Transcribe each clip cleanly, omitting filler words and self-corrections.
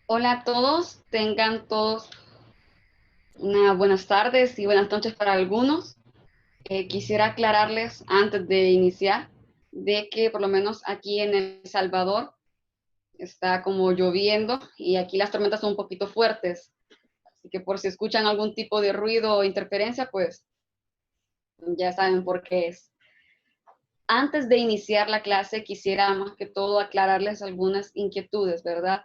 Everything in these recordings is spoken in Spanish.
Hola a todos, tengan todos unas buenas tardes y buenas noches para algunos. Quisiera aclararles antes de iniciar de que por lo menos aquí en El Salvador está como lloviendo y aquí las tormentas son un poquito fuertes. Así que por si escuchan algún tipo de ruido o interferencia, pues ya saben por qué es. Antes de iniciar la clase, quisiera más que todo aclararles algunas inquietudes, ¿verdad?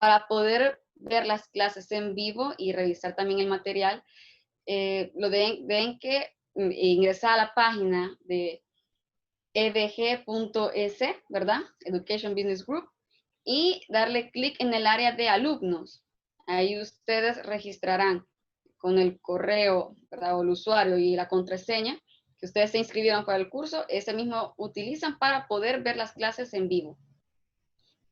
Para poder ver las clases en vivo y revisar también el material, ven que ingresa a la página de ebg.es, ¿verdad? Education Business Group, y darle clic en el área de alumnos. Ahí ustedes registrarán con el correo, ¿verdad? O el usuario y la contraseña que ustedes se inscribieron para el curso, ese mismo utilizan para poder ver las clases en vivo.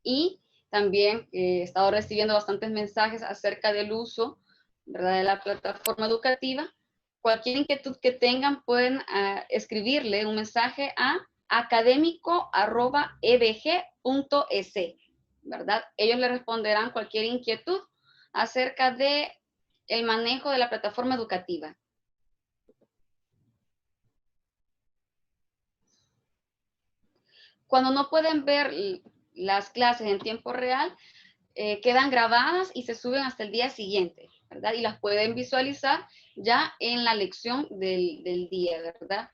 Y también he estado recibiendo bastantes mensajes acerca del uso, ¿verdad?, de la plataforma educativa. Cualquier inquietud que tengan pueden escribirle un mensaje a académico@ebg.es, ¿verdad? Ellos le responderán cualquier inquietud acerca de el manejo de la plataforma educativa. Cuando no pueden ver las clases en tiempo real, quedan grabadas y se suben hasta el día siguiente, ¿verdad? Y las pueden visualizar ya en la lección del día, ¿verdad?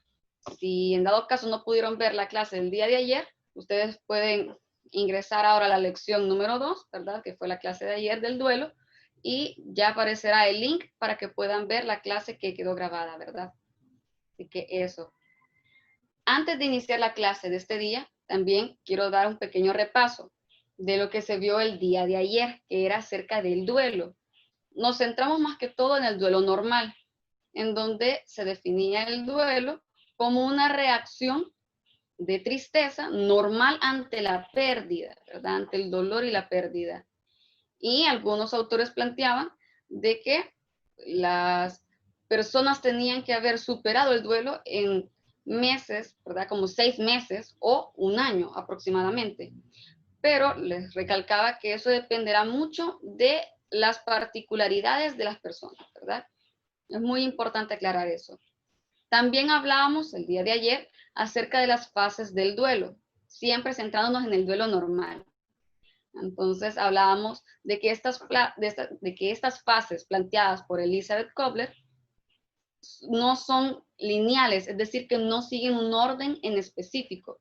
Si en dado caso no pudieron ver la clase del día de ayer, ustedes pueden ingresar ahora a la lección número 2, ¿verdad? Que fue la clase de ayer del duelo, y ya aparecerá el link para que puedan ver la clase que quedó grabada, ¿verdad? Así que eso. Antes de iniciar la clase de este día, también quiero dar un pequeño repaso de lo que se vio el día de ayer, que era acerca del duelo. Nos centramos más que todo en el duelo normal, en donde se definía el duelo como una reacción de tristeza normal ante la pérdida, ¿verdad? Ante el dolor y la pérdida. Y algunos autores planteaban de que las personas tenían que haber superado el duelo en meses, ¿verdad? Como 6 meses o un año aproximadamente. Pero les recalcaba que eso dependerá mucho de las particularidades de las personas, ¿verdad? Es muy importante aclarar eso. También hablábamos el día de ayer acerca de las fases del duelo, siempre centrándonos en el duelo normal. Entonces hablábamos de que estas fases planteadas por Elizabeth Kobler no son lineales, es decir, que no siguen un orden en específico,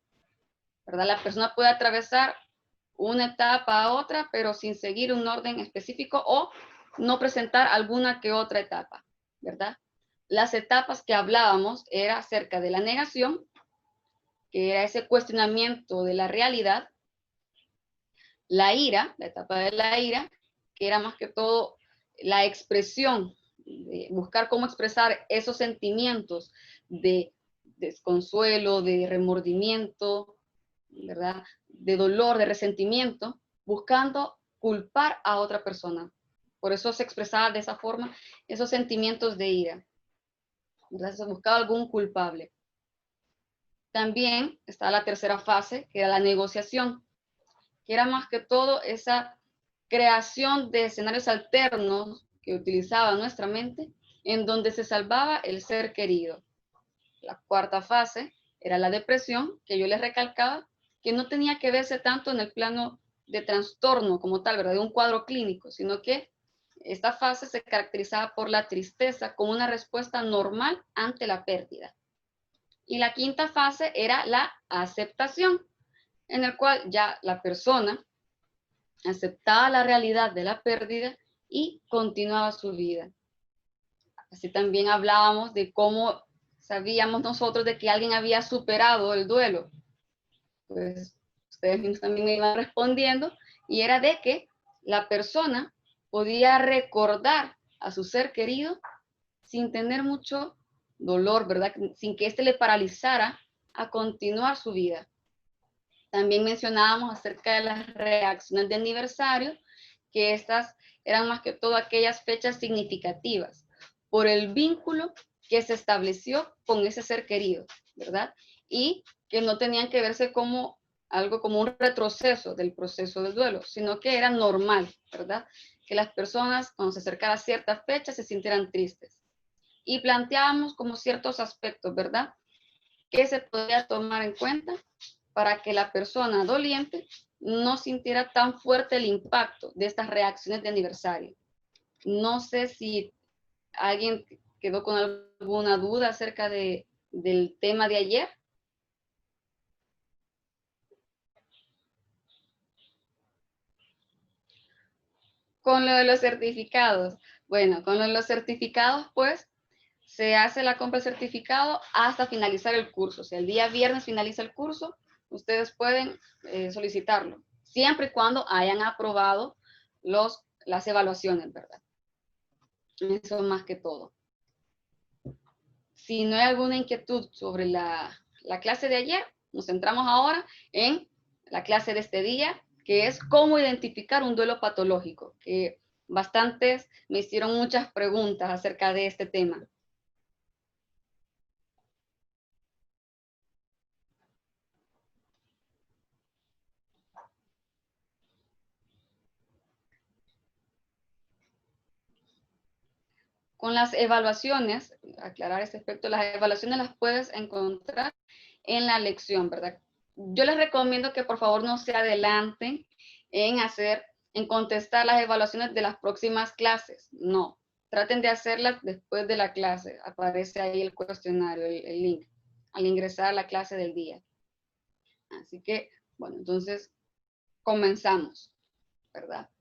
¿verdad? La persona puede atravesar una etapa a otra, pero sin seguir un orden específico o no presentar alguna que otra etapa, ¿verdad? Las etapas que hablábamos era acerca de la negación, que era ese cuestionamiento de la realidad, la ira, la etapa de la ira, que era más que todo la expresión, de buscar cómo expresar esos sentimientos de desconsuelo, de remordimiento, ¿verdad? De dolor, de resentimiento, buscando culpar a otra persona. Por eso se expresaba de esa forma esos sentimientos de ira, ¿verdad? Se buscaba algún culpable. También está la tercera fase, que era la negociación, que era más que todo esa creación de escenarios alternos que utilizaba nuestra mente, en donde se salvaba el ser querido. La cuarta fase era la depresión, que yo les recalcaba, que no tenía que verse tanto en el plano de trastorno como tal, ¿verdad? De un cuadro clínico, sino que esta fase se caracterizaba por la tristeza como una respuesta normal ante la pérdida. Y la quinta fase era la aceptación, en el cual ya la persona aceptaba la realidad de la pérdida y continuaba su vida. Así también hablábamos de cómo sabíamos nosotros de que alguien había superado el duelo. Pues ustedes mismos también me iban respondiendo, y era de que la persona podía recordar a su ser querido sin tener mucho dolor, ¿verdad? Sin que éste le paralizara a continuar su vida. También mencionábamos acerca de las reacciones de aniversario, que estas eran más que todo aquellas fechas significativas por el vínculo que se estableció con ese ser querido, ¿verdad? Y que no tenían que verse como algo como un retroceso del proceso del duelo, sino que era normal, ¿verdad? Que las personas cuando se acercara a cierta fecha se sintieran tristes. Y planteábamos como ciertos aspectos, ¿verdad? Que se podía tomar en cuenta para que la persona doliente no sintiera tan fuerte el impacto de estas reacciones de aniversario. No sé si alguien quedó con alguna duda acerca del tema de ayer. Con lo de los certificados. Bueno, con lo de los certificados, pues, se hace la compra del certificado hasta finalizar el curso. O sea, el día viernes finaliza el curso, ustedes pueden solicitarlo, siempre y cuando hayan aprobado las evaluaciones, ¿verdad? Eso más que todo. Si no hay alguna inquietud sobre la clase de ayer, nos centramos ahora en la clase de este día, que es cómo identificar un duelo patológico, que bastantes me hicieron muchas preguntas acerca de este tema. Con las evaluaciones, aclarar este aspecto, las evaluaciones las puedes encontrar en la lección, ¿verdad? Yo les recomiendo que por favor no se adelanten en contestar las evaluaciones de las próximas clases. No, traten de hacerlas después de la clase. Aparece ahí el cuestionario, el link, al ingresar a la clase del día. Así que, bueno, entonces comenzamos, ¿verdad?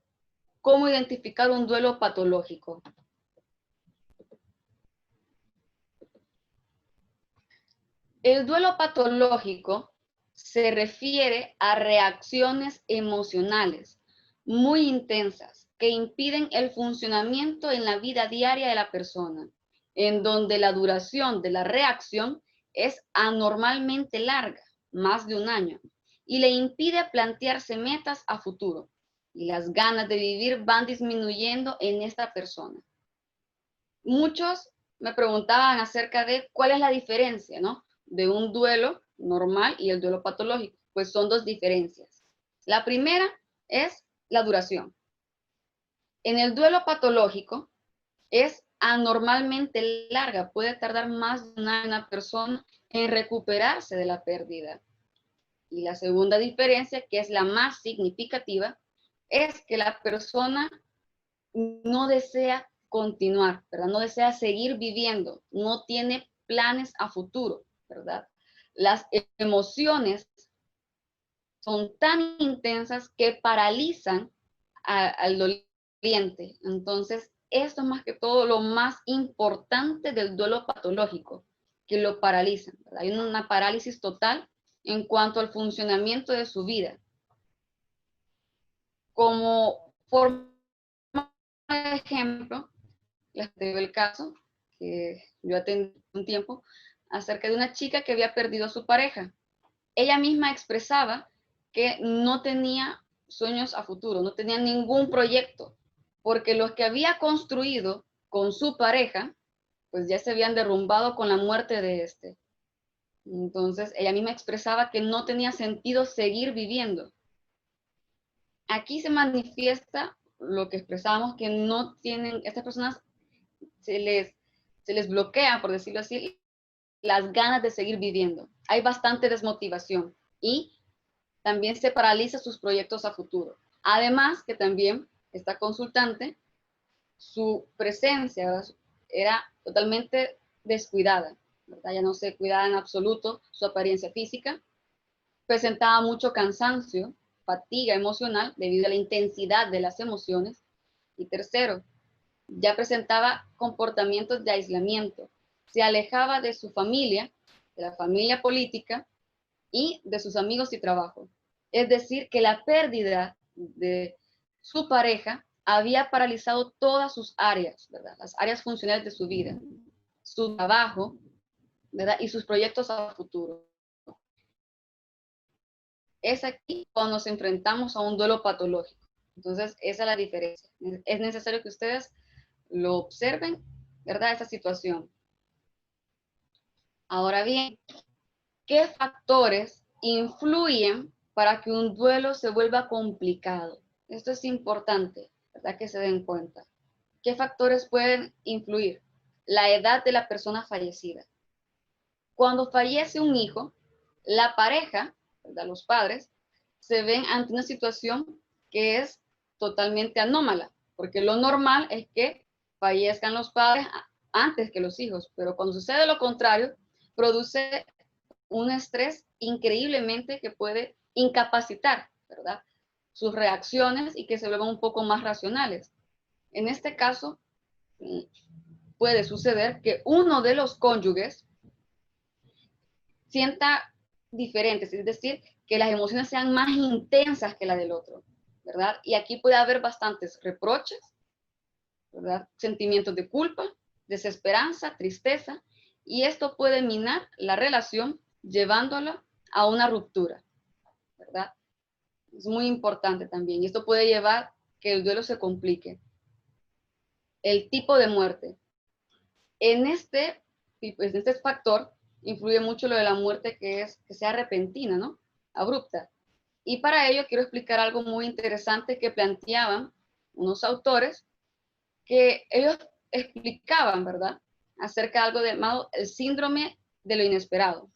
¿Cómo identificar un duelo patológico? El duelo patológico se refiere a reacciones emocionales muy intensas que impiden el funcionamiento en la vida diaria de la persona, en donde la duración de la reacción es anormalmente larga, más de un año, y le impide plantearse metas a futuro. Y las ganas de vivir van disminuyendo en esta persona. Muchos me preguntaban acerca de cuál es la diferencia, ¿no? De un duelo normal y el duelo patológico. Pues son dos diferencias. La primera es la duración. En el duelo patológico es anormalmente larga, puede tardar más de una persona en recuperarse de la pérdida. Y la segunda diferencia, que es la más significativa, es que la persona no desea continuar, ¿verdad? No desea seguir viviendo, no tiene planes a futuro, ¿verdad? Las emociones son tan intensas que paralizan al doliente. Entonces, esto es más que todo lo más importante del duelo patológico, que lo paralizan, ¿verdad? Hay una parálisis total en cuanto al funcionamiento de su vida. Como forma de ejemplo, les doy el caso que yo atendí un tiempo acerca de una chica que había perdido a su pareja. Ella misma expresaba que no tenía sueños a futuro, no tenía ningún proyecto, porque los que había construido con su pareja, pues ya se habían derrumbado con la muerte de este. Entonces, ella misma expresaba que no tenía sentido seguir viviendo. Aquí se manifiesta lo que expresamos, que no tienen, estas personas se les bloquea, por decirlo así, las ganas de seguir viviendo. Hay bastante desmotivación y también se paraliza sus proyectos a futuro. Además que también esta consultante, su presencia, ¿verdad?, era totalmente descuidada, ¿verdad? Ya no se cuidaba en absoluto su apariencia física, presentaba mucho cansancio, fatiga emocional debido a la intensidad de las emociones. Y tercero, ya presentaba comportamientos de aislamiento, se alejaba de su familia, de la familia política y de sus amigos y trabajo. Es decir, que la pérdida de su pareja había paralizado todas sus áreas, ¿verdad? Las áreas funcionales de su vida, su trabajo, ¿verdad? Y sus proyectos a futuro. Es aquí cuando nos enfrentamos a un duelo patológico. Entonces, esa es la diferencia. Es necesario que ustedes lo observen, ¿verdad? Esa situación. Ahora bien, ¿qué factores influyen para que un duelo se vuelva complicado. Esto es importante, ¿verdad? Que se den cuenta. ¿Qué factores pueden influir? La edad de la persona fallecida. Cuando fallece un hijo, la pareja, ¿verdad? Los padres, se ven ante una situación que es totalmente anómala, porque lo normal es que fallezcan los padres antes que los hijos, pero cuando sucede lo contrario, produce un estrés increíblemente que puede incapacitar, ¿verdad? Sus reacciones y que se vuelvan un poco más racionales. En este caso, puede suceder que uno de los cónyuges sienta diferentes, es decir, que las emociones sean más intensas que la del otro, ¿verdad? Y aquí puede haber bastantes reproches, ¿verdad? Sentimientos de culpa, desesperanza, tristeza, y esto puede minar la relación llevándola a una ruptura, ¿verdad? Es muy importante también, y esto puede llevar que el duelo se complique. El tipo de muerte. En este factor influye mucho lo de la muerte que sea repentina, ¿no? Abrupta. Y para ello quiero explicar algo muy interesante que planteaban unos autores, que ellos explicaban, ¿verdad? Acerca de algo llamado el síndrome de lo inesperado.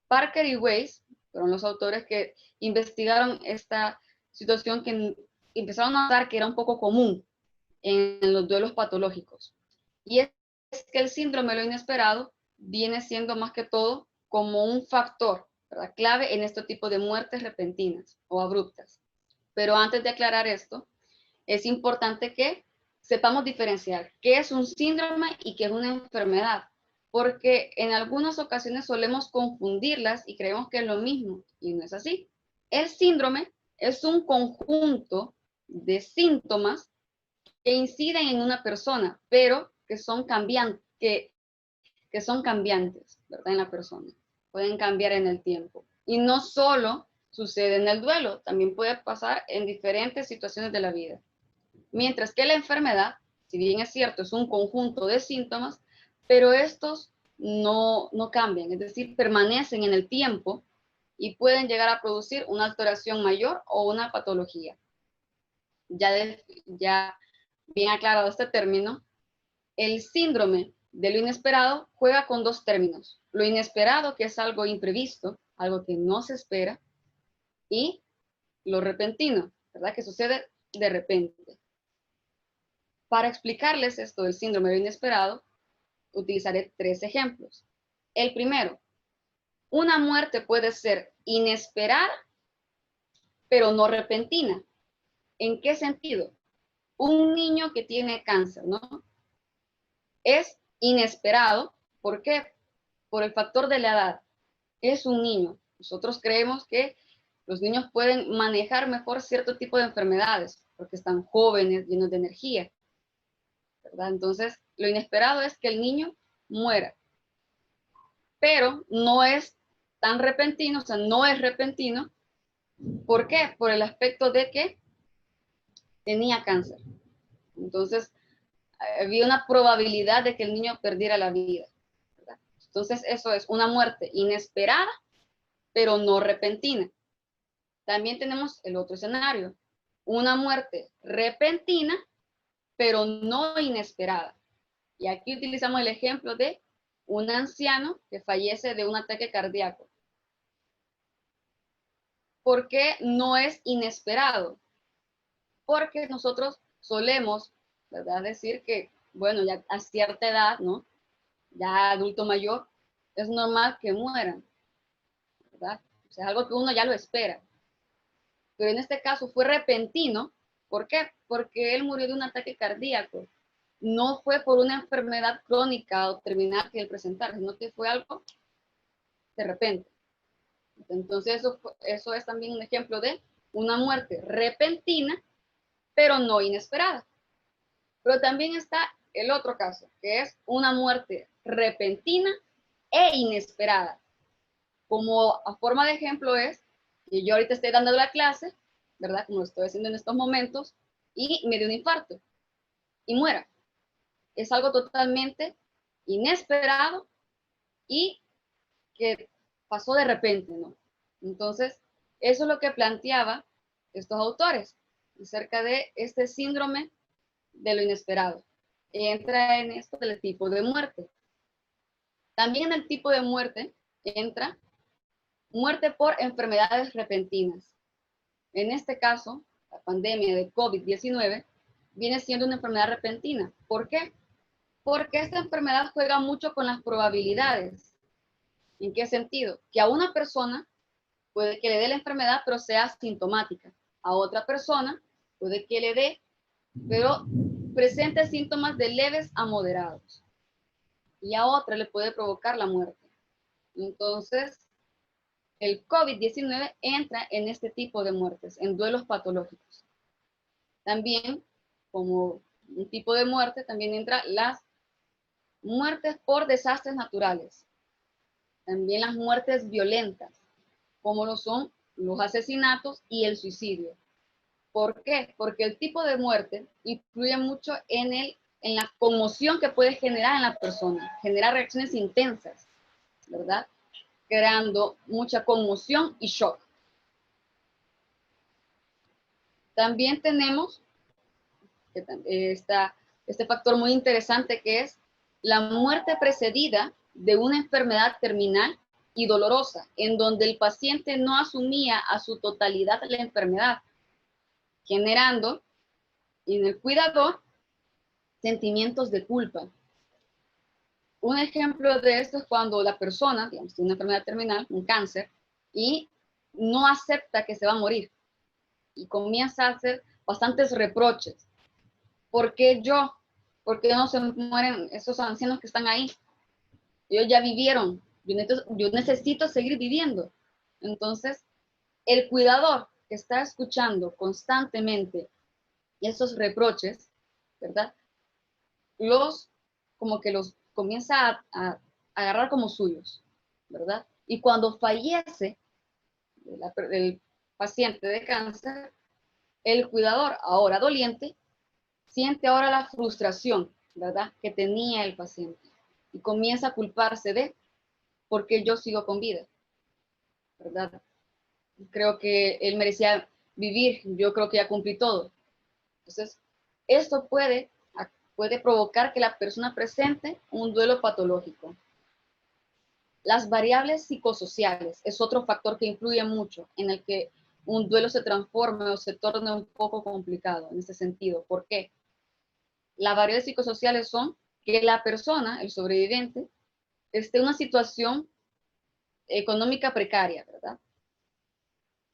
Parker y Weiss fueron los autores que investigaron esta situación que empezaron a notar que era un poco común en los duelos patológicos. Y es que el síndrome de lo inesperado viene siendo más que todo como un factor, ¿verdad? Clave en este tipo de muertes repentinas o abruptas. Pero antes de aclarar esto, es importante que sepamos diferenciar qué es un síndrome y qué es una enfermedad, porque en algunas ocasiones solemos confundirlas y creemos que es lo mismo, y no es así. El síndrome es un conjunto de síntomas que inciden en una persona, pero que son cambiantes, que son cambiantes, ¿verdad? En la persona. Pueden cambiar en el tiempo. Y no solo sucede en el duelo, también puede pasar en diferentes situaciones de la vida. Mientras que la enfermedad, si bien es cierto, es un conjunto de síntomas, pero estos no cambian, es decir, permanecen en el tiempo y pueden llegar a producir una alteración mayor o una patología. Ya bien aclarado este término, el síndrome de lo inesperado juega con dos términos. Lo inesperado, que es algo imprevisto, algo que no se espera, y lo repentino, ¿verdad? Que sucede de repente. Para explicarles esto del síndrome de lo inesperado, utilizaré tres ejemplos. El primero, una muerte puede ser inesperada, pero no repentina. ¿En qué sentido? Un niño que tiene cáncer, ¿no? Es inesperado. ¿Por qué? Por el factor de la edad. Es un niño. Nosotros creemos que los niños pueden manejar mejor cierto tipo de enfermedades porque están jóvenes, llenos de energía, ¿verdad? Entonces, lo inesperado es que el niño muera, pero no es tan repentino, o sea, no es repentino. ¿Por qué? Por el aspecto de que tenía cáncer. Entonces, había una probabilidad de que el niño perdiera la vida, ¿verdad? Entonces, eso es una muerte inesperada, pero no repentina. También tenemos el otro escenario, una muerte repentina, pero no inesperada. Y aquí utilizamos el ejemplo de un anciano que fallece de un ataque cardíaco. ¿Por qué no es inesperado? Porque nosotros solemos, ¿verdad? Decir que, bueno, ya a cierta edad, ¿no? Ya adulto mayor, es normal que mueran, ¿verdad? O sea, es algo que uno ya lo espera. Pero en este caso fue repentino. ¿Por qué? Porque él murió de un ataque cardíaco. No fue por una enfermedad crónica o terminal que él presentara, sino que fue algo de repente. Entonces eso es también un ejemplo de una muerte repentina, pero no inesperada. Pero también está el otro caso, que es una muerte repentina e inesperada. Como a forma de ejemplo es que yo ahorita estoy dando la clase, ¿verdad? Como lo estoy haciendo en estos momentos, y me dio un infarto y muera. Es algo totalmente inesperado y que pasó de repente, ¿no? Entonces, Eso es lo que planteaba estos autores acerca de este síndrome de lo inesperado. Entra en esto del tipo de muerte. También en el tipo de muerte entra muerte por enfermedades repentinas. En este caso, la pandemia de COVID-19 viene siendo una enfermedad repentina. ¿Por qué? Porque esta enfermedad juega mucho con las probabilidades. ¿En qué sentido? Que a una persona puede que le dé la enfermedad, pero sea asintomática. A otra persona puede que le dé, pero presente síntomas de leves a moderados. Y a otra le puede provocar la muerte. Entonces, el COVID-19 entra en este tipo de muertes, en duelos patológicos. También, como un tipo de muerte, también entra las muertes por desastres naturales. También las muertes violentas, como lo son los asesinatos y el suicidio. ¿Por qué? Porque el tipo de muerte influye mucho en la conmoción que puede generar en la persona, genera reacciones intensas, ¿verdad? Creando mucha conmoción y shock. También tenemos este factor muy interesante que es la muerte precedida de una enfermedad terminal y dolorosa, en donde el paciente no asumía a su totalidad la enfermedad, generando en el cuidador sentimientos de culpa. Un ejemplo de esto es cuando la persona, digamos, tiene una enfermedad terminal, un cáncer, y no acepta que se va a morir y comienza a hacer bastantes reproches. ¿Por qué yo? ¿Por qué no se mueren esos ancianos que están ahí? Ellos ya vivieron, yo necesito seguir viviendo. Entonces, el cuidador que está escuchando constantemente esos reproches, ¿verdad? Como que los comienza a agarrar como suyos, ¿verdad? Y cuando fallece el paciente de cáncer, el cuidador, ahora doliente, siente ahora la frustración, ¿verdad?, que tenía el paciente y comienza a culparse de por qué yo sigo con vida, ¿verdad? Creo que él merecía vivir, yo creo que ya cumplí todo. Entonces, esto puede provocar que la persona presente un duelo patológico. Las variables psicosociales es otro factor que influye mucho en el que un duelo se transforme o se torne un poco complicado en ese sentido. ¿Por qué? Las variables psicosociales son que la persona, el sobreviviente, esté en una situación económica precaria, ¿verdad?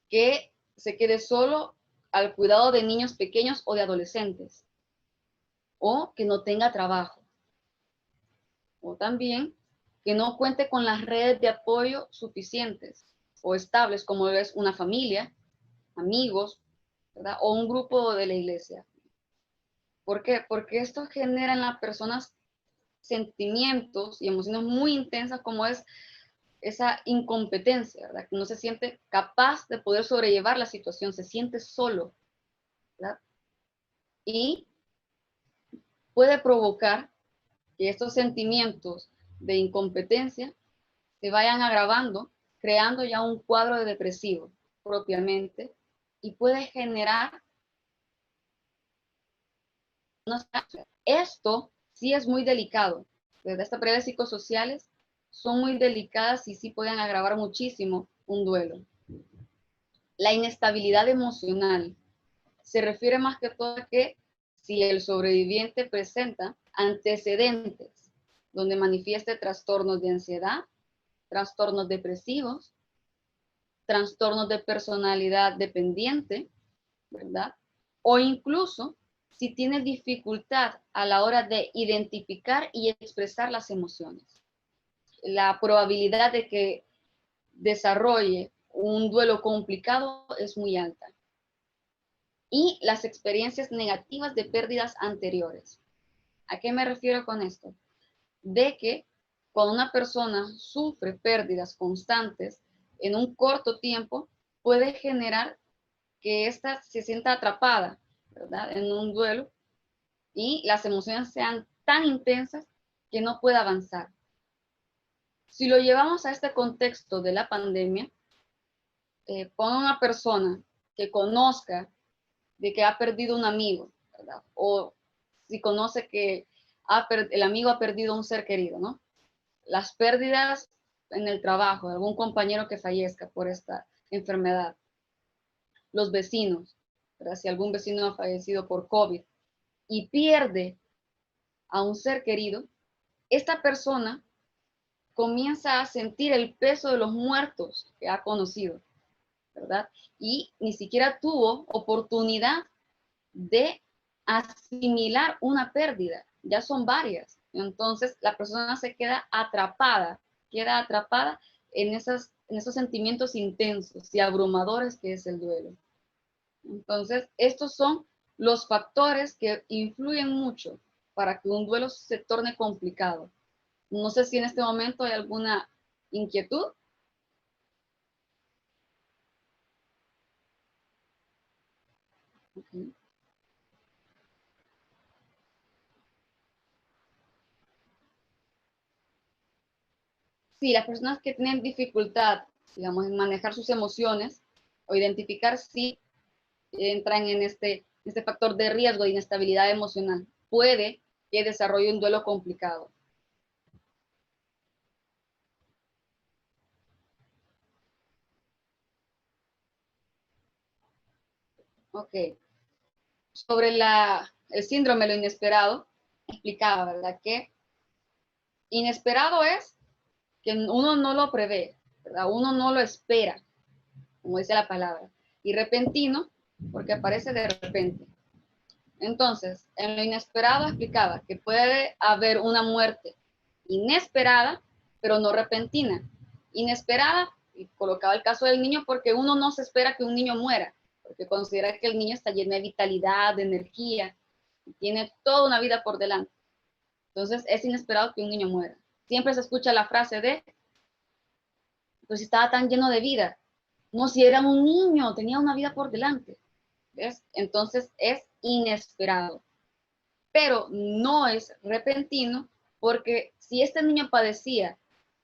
Que se quede solo al cuidado de niños pequeños o de adolescentes, o que no tenga trabajo, o también que no cuente con las redes de apoyo suficientes o estables, como es una familia, amigos, ¿verdad? O un grupo de la iglesia. ¿Por qué? Porque esto genera en las personas sentimientos y emociones muy intensas, como es esa incompetencia, ¿verdad? Que no se siente capaz de poder sobrellevar la situación, se siente solo, ¿verdad? Y puede provocar que estos sentimientos de incompetencia se vayan agravando, creando ya un cuadro de depresivo propiamente, y puede generar esto sí es muy delicado. Desde estas pruebas psicosociales son muy delicadas y sí pueden agravar muchísimo un duelo. La inestabilidad emocional se refiere más que todo a que si el sobreviviente presenta antecedentes donde manifieste trastornos de ansiedad, trastornos depresivos, trastornos de personalidad dependiente, ¿verdad? O incluso si tiene dificultad a la hora de identificar y expresar las emociones. La probabilidad de que desarrolle un duelo complicado es muy alta. Y las experiencias negativas de pérdidas anteriores. ¿A qué me refiero con esto? De que cuando una persona sufre pérdidas constantes en un corto tiempo, puede generar que ésta se sienta atrapada, ¿verdad?, en un duelo y las emociones sean tan intensas que no pueda avanzar. Si lo llevamos a este contexto de la pandemia, ponga una persona que conozca de que ha perdido un amigo, ¿verdad? O si conoce que el amigo ha perdido un ser querido, ¿no? Las pérdidas en el trabajo, algún compañero que fallezca por esta enfermedad, los vecinos, ¿verdad? Si algún vecino ha fallecido por COVID y pierde a un ser querido, esta persona comienza a sentir el peso de los muertos que ha conocido, ¿verdad? Y ni siquiera tuvo oportunidad de asimilar una pérdida, ya son varias. Entonces la persona se queda atrapada en esos sentimientos intensos y abrumadores que es el duelo. Entonces, estos son los factores que influyen mucho para que un duelo se torne complicado. No sé si en este momento hay alguna inquietud. Okay. Sí, las personas que tienen dificultad, digamos, en manejar sus emociones o identificar si entran en este factor de riesgo de inestabilidad emocional, puede que desarrolle un duelo complicado. Ok. Sobre el síndrome de lo inesperado, explicaba, ¿verdad? Que inesperado es que uno no lo prevé, ¿verdad? Uno no lo espera, como dice la palabra. Y repentino, porque aparece de repente. Entonces, en lo inesperado explicaba que puede haber una muerte inesperada, pero no repentina. Inesperada, y colocaba el caso del niño, porque uno no se espera que un niño muera, porque considera que el niño está lleno de vitalidad, de energía, y tiene toda una vida por delante. Entonces, es inesperado que un niño muera. Siempre se escucha la frase de, pues estaba tan lleno de vida. No, si era un niño, tenía una vida por delante. ¿Ves? Entonces, es inesperado. Pero no es repentino, porque si este niño padecía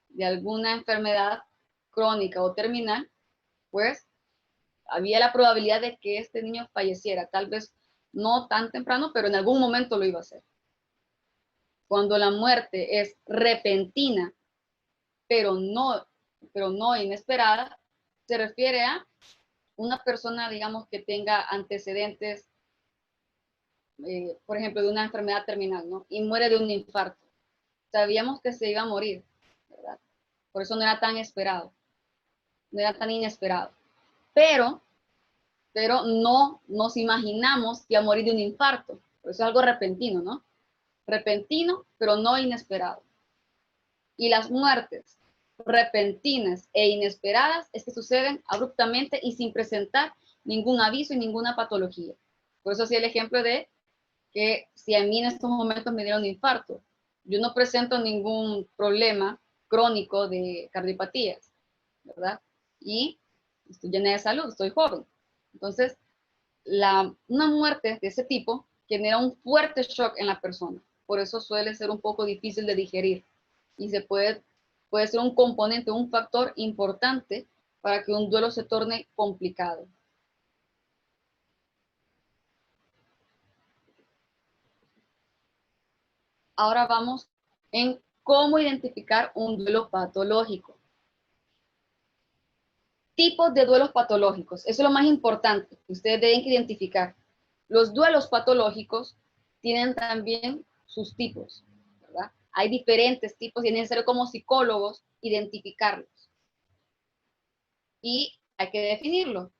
de alguna enfermedad crónica o terminal, pues había la probabilidad de que este niño falleciera, tal vez no tan temprano, pero en algún momento lo iba a hacer. Cuando la muerte es repentina, pero no inesperada, se refiere a una persona, digamos, que tenga antecedentes, por ejemplo, de una enfermedad terminal, ¿no? Y muere de un infarto. Sabíamos que se iba a morir, ¿verdad? Por eso no era tan esperado, no era tan inesperado. Pero, pero no nos imaginamos que iba a morir de un infarto. Por eso es algo repentino, ¿no? Repentino, pero no inesperado. Y las muertes repentinas e inesperadas es que suceden abruptamente y sin presentar ningún aviso y ninguna patología. Por eso sí el ejemplo de que si a mí en estos momentos me dieron un infarto, yo no presento ningún problema crónico de cardiopatías, ¿verdad? Y estoy llena de salud, estoy joven. Entonces, una muerte de ese tipo genera un fuerte shock en la persona. Por eso suele ser un poco difícil de digerir y puede ser un componente, un factor importante para que un duelo se torne complicado. Ahora vamos en cómo identificar un duelo patológico. Tipos de duelos patológicos. Eso es lo más importante que ustedes deben identificar. Los duelos patológicos tienen también sus tipos, ¿verdad? Hay diferentes tipos y es necesario como psicólogos identificarlos. Y hay que definirlo.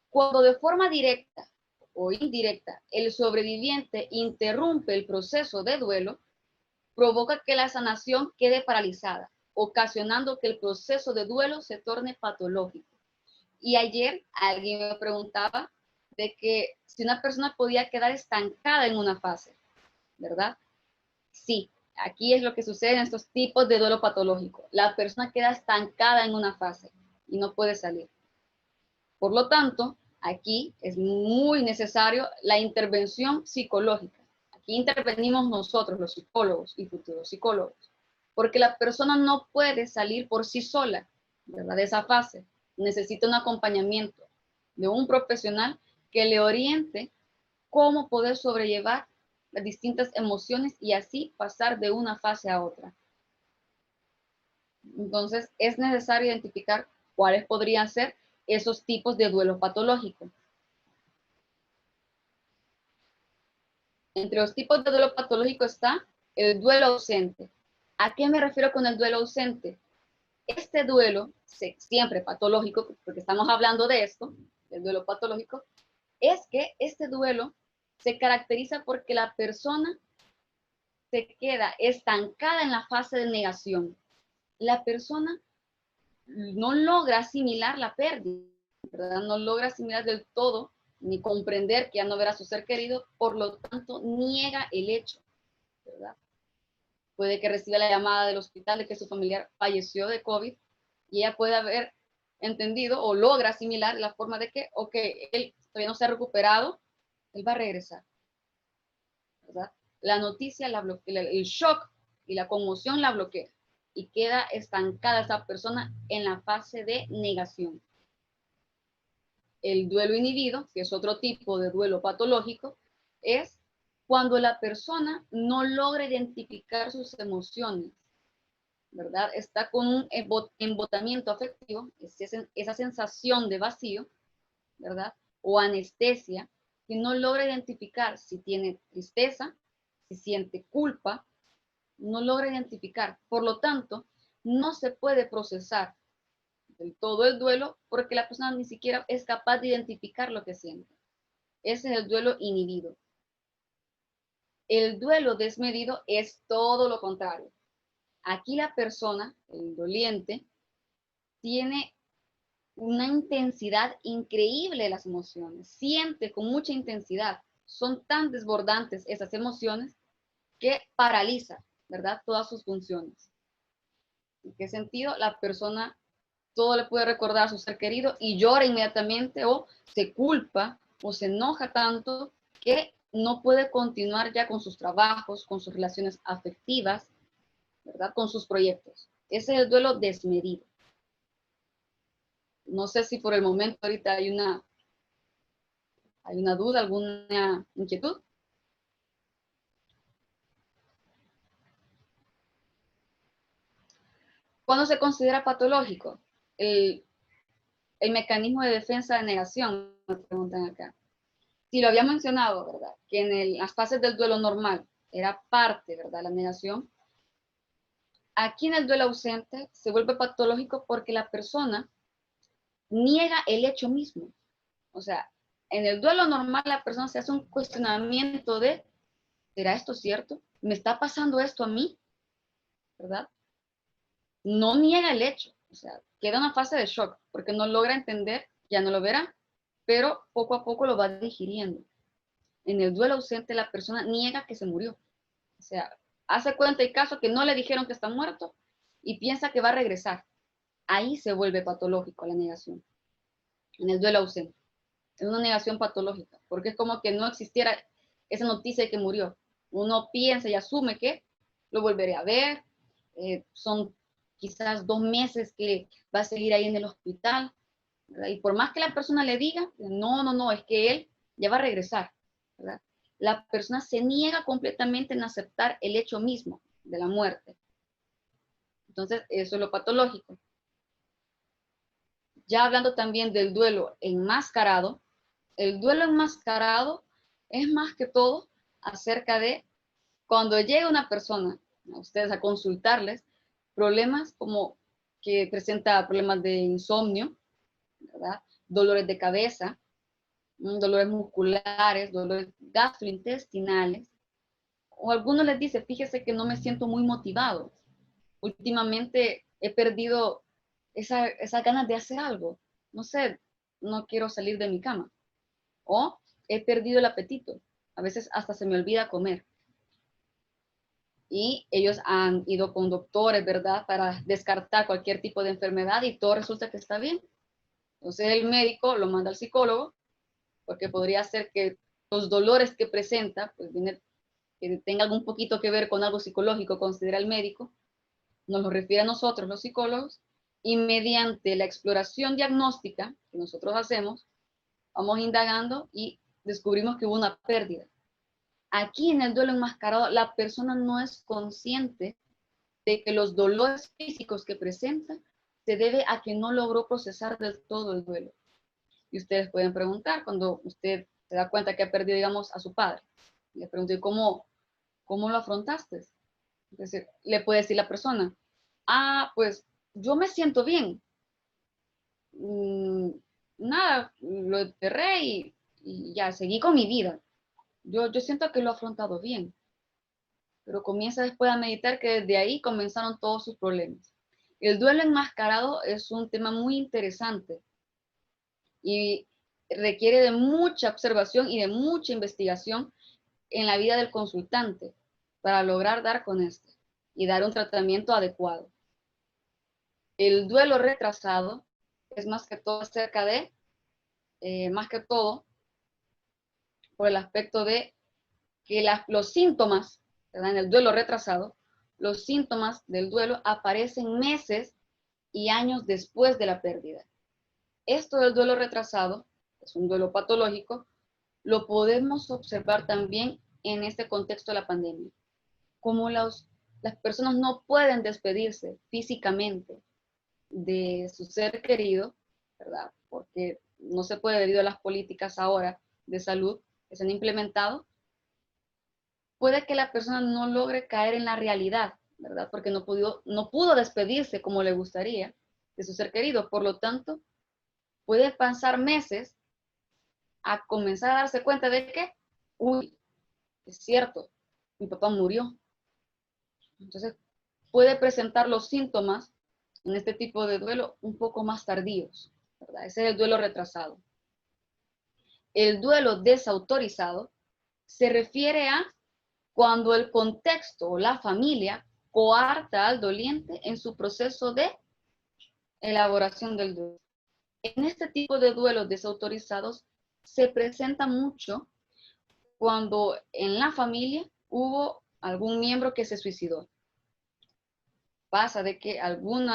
Cuando de forma directa o indirecta el sobreviviente interrumpe el proceso de duelo, provoca que la sanación quede paralizada, ocasionando que el proceso de duelo se torne patológico. Y ayer alguien me preguntaba de que si una persona podía quedar estancada en una fase, ¿verdad? Sí, aquí es lo que sucede en estos tipos de duelo patológico. La persona queda estancada en una fase y no puede salir. Por lo tanto, aquí es muy necesario la intervención psicológica. Aquí intervenimos nosotros, los psicólogos y futuros psicólogos, porque la persona no puede salir por sí sola, ¿verdad? De esa fase. necesita un acompañamiento de un profesional que le oriente cómo poder sobrellevar las distintas emociones y así pasar de una fase a otra. Entonces, es necesario identificar cuáles podrían ser esos tipos de duelo patológico. Entre los tipos de duelo patológico está el duelo ausente. ¿A qué me refiero con el duelo ausente? Este duelo, siempre patológico, porque estamos hablando de esto, el duelo patológico, es que este duelo se caracteriza porque la persona se queda estancada en la fase de negación. La persona no logra asimilar la pérdida, ¿verdad? No logra asimilar del todo ni comprender que ya no verá a su ser querido, por lo tanto niega el hecho, ¿verdad? Puede que reciba la llamada del hospital de que su familiar falleció de COVID y ella puede haber entendido o logra asimilar la forma de que, ok, él todavía no se ha recuperado, él va a regresar, ¿verdad? La noticia, el shock y la conmoción la bloquea y queda estancada esa persona en la fase de negación. El duelo inhibido, que es otro tipo de duelo patológico, es cuando la persona no logra identificar sus emociones, ¿verdad? Está con un embotamiento afectivo, esa sensación de vacío, ¿verdad? O anestesia, que no logra identificar si tiene tristeza, si siente culpa, no logra identificar. Por lo tanto, no se puede procesar del todo el duelo porque la persona ni siquiera es capaz de identificar lo que siente. Ese es el duelo inhibido. El duelo desmedido es todo lo contrario. Aquí la persona, el doliente, tiene una intensidad increíble de las emociones, siente con mucha intensidad, son tan desbordantes esas emociones que paraliza, ¿verdad? Todas sus funciones. ¿En qué sentido? La persona todo le puede recordar a su ser querido y llora inmediatamente o se culpa o se enoja tanto que no puede continuar ya con sus trabajos, con sus relaciones afectivas, ¿verdad? Con sus proyectos. Ese es el duelo desmedido. No sé si por el momento ahorita hay una duda, alguna inquietud. ¿Cuándo se considera patológico? El, el mecanismo de defensa de negación, me preguntan acá. Si lo había mencionado, ¿verdad? Que en las fases del duelo normal era parte, ¿verdad? La negación. Aquí en el duelo ausente se vuelve patológico porque la persona niega el hecho mismo. O sea, en el duelo normal la persona se hace un cuestionamiento de, ¿será esto cierto? ¿Me está pasando esto a mí? ¿Verdad? No niega el hecho, o sea, queda en una fase de shock porque no logra entender, ya no lo verá, pero poco a poco lo va digiriendo. En el duelo ausente la persona niega que se murió, o sea, hace cuenta y caso que no le dijeron que está muerto y piensa que va a regresar. Ahí se vuelve patológico la negación, en el duelo ausente. Es una negación patológica, porque es como que no existiera esa noticia de que murió. Uno piensa y asume que lo volveré a ver, son quizás 2 meses que va a seguir ahí en el hospital, ¿verdad? Y por más que la persona le diga, no, es que él ya va a regresar, ¿verdad? La persona se niega completamente en aceptar el hecho mismo de la muerte. Entonces, eso es lo patológico. Ya hablando también del duelo enmascarado, el duelo enmascarado es más que todo acerca de cuando llega una persona a ustedes a consultarles, problemas como que presenta problemas de insomnio, ¿verdad? Dolores de cabeza, dolores musculares, dolores gastrointestinales, o algunos les dice, fíjese que no me siento muy motivado. Últimamente he perdido esa ganas de hacer algo. No sé, no quiero salir de mi cama. O he perdido el apetito. A veces hasta se me olvida comer. Y ellos han ido con doctores, ¿verdad? Para descartar cualquier tipo de enfermedad y todo resulta que está bien. Entonces el médico lo manda al psicólogo porque podría ser que los dolores que presenta, pues viene, que tenga algún poquito que ver con algo psicológico, considera el médico, nos lo refiere a nosotros los psicólogos, Y mediante la exploración diagnóstica que nosotros hacemos, vamos indagando y descubrimos que hubo una pérdida. Aquí en el duelo enmascarado, la persona no es consciente de que los dolores físicos que presenta se debe a que no logró procesar del todo el duelo. Y ustedes pueden preguntar, cuando usted se da cuenta que ha perdido, digamos, a su padre, le pregunto, ¿y cómo lo afrontaste? Es decir, le puede decir la persona, pues yo me siento bien. Mm, nada, lo enterré y ya, seguí con mi vida. Yo siento que lo he afrontado bien, pero comienza después a meditar que desde ahí comenzaron todos sus problemas. El duelo enmascarado es un tema muy interesante y requiere de mucha observación y de mucha investigación en la vida del consultante para lograr dar con este y dar un tratamiento adecuado. El duelo retrasado es más que todo acerca de, más que todo, por el aspecto de que los síntomas, ¿verdad? En el duelo retrasado, los síntomas del duelo aparecen meses y años después de la pérdida. Esto del duelo retrasado, es un duelo patológico, lo podemos observar también en este contexto de la pandemia. Como las personas no pueden despedirse físicamente de su ser querido, ¿verdad? Porque no se puede debido a las políticas ahora de salud que se han implementado, puede que la persona no logre caer en la realidad, ¿verdad? Porque no pudo despedirse como le gustaría de su ser querido. Por lo tanto, puede pasar meses a comenzar a darse cuenta de que, uy, es cierto, mi papá murió. Entonces, puede presentar los síntomas en este tipo de duelo un poco más tardíos, ¿verdad? Ese es el duelo retrasado. El duelo desautorizado se refiere a cuando el contexto o la familia coarta al doliente en su proceso de elaboración del duelo. En este tipo de duelos desautorizados se presenta mucho cuando en la familia hubo algún miembro que se suicidó. Pasa de que algún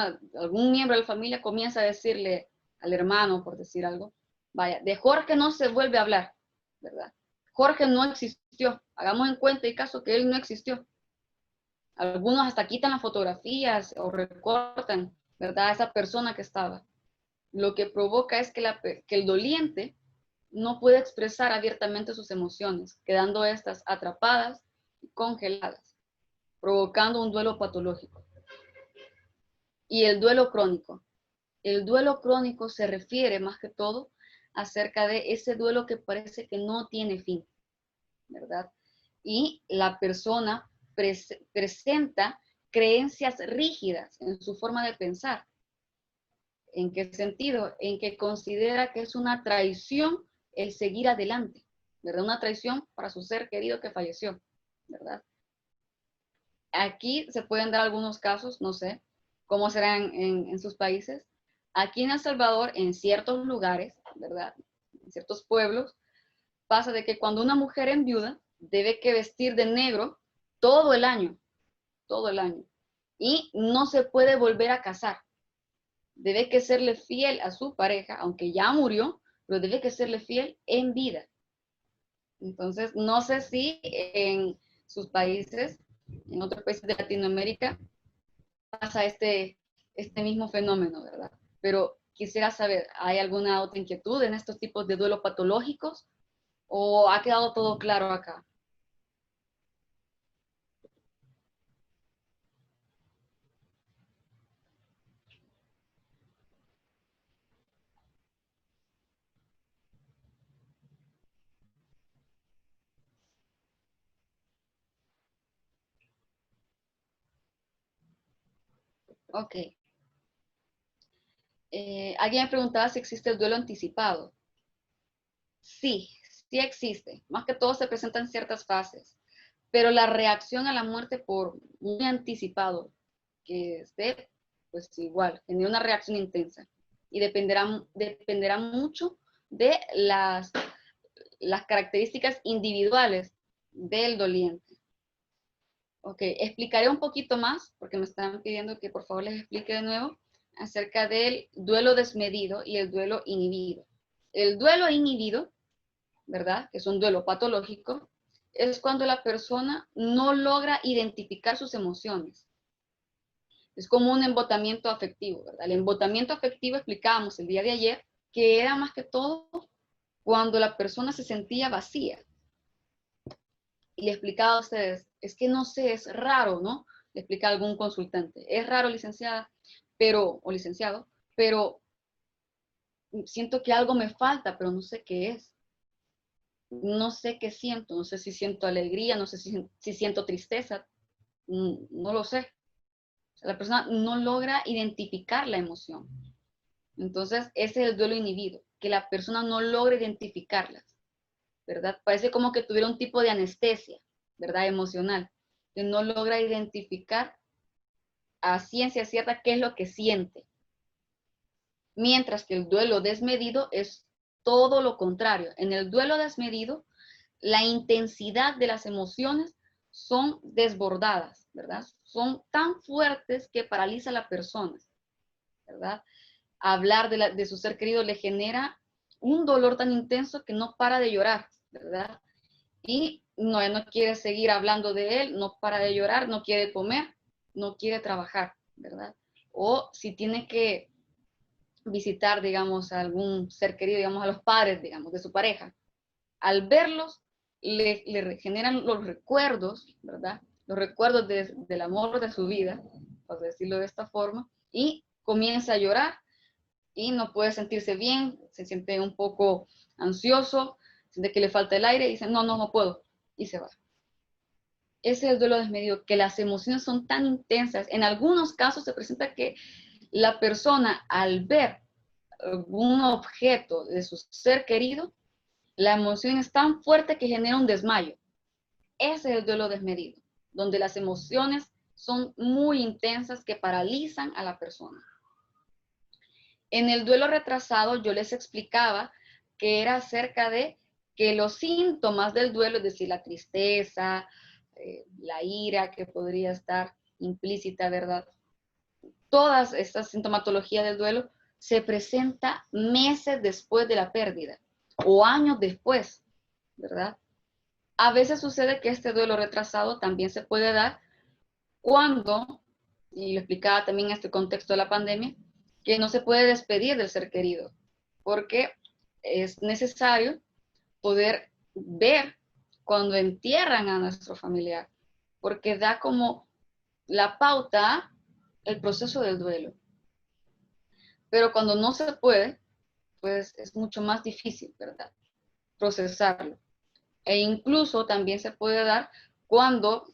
miembro de la familia comienza a decirle al hermano, por decir algo, vaya, de Jorge no se vuelve a hablar, ¿verdad? Jorge no existió, hagamos en cuenta y caso que él no existió. Algunos hasta quitan las fotografías o recortan, ¿verdad? A esa persona que estaba. Lo que provoca es que el doliente no puede expresar abiertamente sus emociones, quedando estas atrapadas y congeladas, provocando un duelo patológico. Y el duelo crónico. El duelo crónico se refiere más que todo acerca de ese duelo que parece que no tiene fin, ¿verdad? Y la persona presenta creencias rígidas en su forma de pensar. ¿En qué sentido? En que considera que es una traición el seguir adelante, ¿verdad? Una traición para su ser querido que falleció, ¿verdad? Aquí se pueden dar algunos casos, no sé cómo serán en sus países. Aquí en El Salvador, en ciertos lugares, ¿verdad? En ciertos pueblos, pasa de que cuando una mujer enviuda, debe que vestir de negro todo el año, todo el año. Y no se puede volver a casar. Debe que serle fiel a su pareja, aunque ya murió, pero debe que serle fiel en vida. Entonces, no sé si en sus países, en otros países de Latinoamérica, pasa este mismo fenómeno, ¿verdad? Pero quisiera saber, ¿hay alguna otra inquietud en estos tipos de duelos patológicos? ¿O ha quedado todo claro acá? Ok. Alguien me preguntaba si existe el duelo anticipado. Sí, sí existe. Más que todo se presenta en ciertas fases. Pero la reacción a la muerte por muy anticipado que esté, pues igual, genera una reacción intensa. Y dependerá mucho de las características individuales del doliente. Ok, explicaré un poquito más, porque me están pidiendo que por favor les explique de nuevo, acerca del duelo desmedido y el duelo inhibido. El duelo inhibido, ¿verdad? Que es un duelo patológico, es cuando la persona no logra identificar sus emociones. Es como un embotamiento afectivo, ¿verdad? El embotamiento afectivo explicábamos el día de ayer que era más que todo cuando la persona se sentía vacía. Y le explicaba a ustedes, es que no sé, es raro, ¿no? Le explica a algún consultante, es raro, licenciada, o licenciado, pero siento que algo me falta, pero no sé qué es. No sé qué siento, no sé si siento alegría, no sé si siento tristeza, no lo sé. La persona no logra identificar la emoción. Entonces, ese es el duelo inhibido, que la persona no logra identificarlas, ¿verdad? Parece como que tuviera un tipo de anestesia, ¿verdad? Emocional, que no logra identificar a ciencia cierta qué es lo que siente. Mientras que el duelo desmedido es todo lo contrario. En el duelo desmedido, la intensidad de las emociones son desbordadas, ¿verdad? Son tan fuertes que paraliza a la persona, ¿verdad? Hablar de su ser querido le genera un dolor tan intenso que no para de llorar, ¿verdad? Y no quiere seguir hablando de él, no para de llorar, no quiere comer, no quiere trabajar, ¿verdad? O si tiene que visitar, digamos, a algún ser querido, digamos, a los padres, digamos, de su pareja, al verlos, le generan los recuerdos, ¿verdad? Los recuerdos del amor de su vida, por decirlo de esta forma, y comienza a llorar y no puede sentirse bien, se siente un poco ansioso, siente que le falta el aire y dice, no puedo, y se va. Ese es el duelo desmedido, que las emociones son tan intensas. En algunos casos se presenta que la persona al ver un objeto de su ser querido, la emoción es tan fuerte que genera un desmayo. Ese es el duelo desmedido, donde las emociones son muy intensas que paralizan a la persona. En el duelo retrasado yo les explicaba que era acerca de que los síntomas del duelo, es decir, la tristeza, la ira que podría estar implícita, ¿verdad? Todas estas sintomatologías del duelo se presenta meses después de la pérdida o años después, ¿verdad? A veces sucede que este duelo retrasado también se puede dar cuando, y lo explicaba también en este contexto de la pandemia, que no se puede despedir del ser querido, porque es necesario poder ver cuando entierran a nuestro familiar, porque da como la pauta el proceso del duelo. Pero cuando no se puede, pues es mucho más difícil, ¿verdad? Procesarlo. E incluso también se puede dar cuando,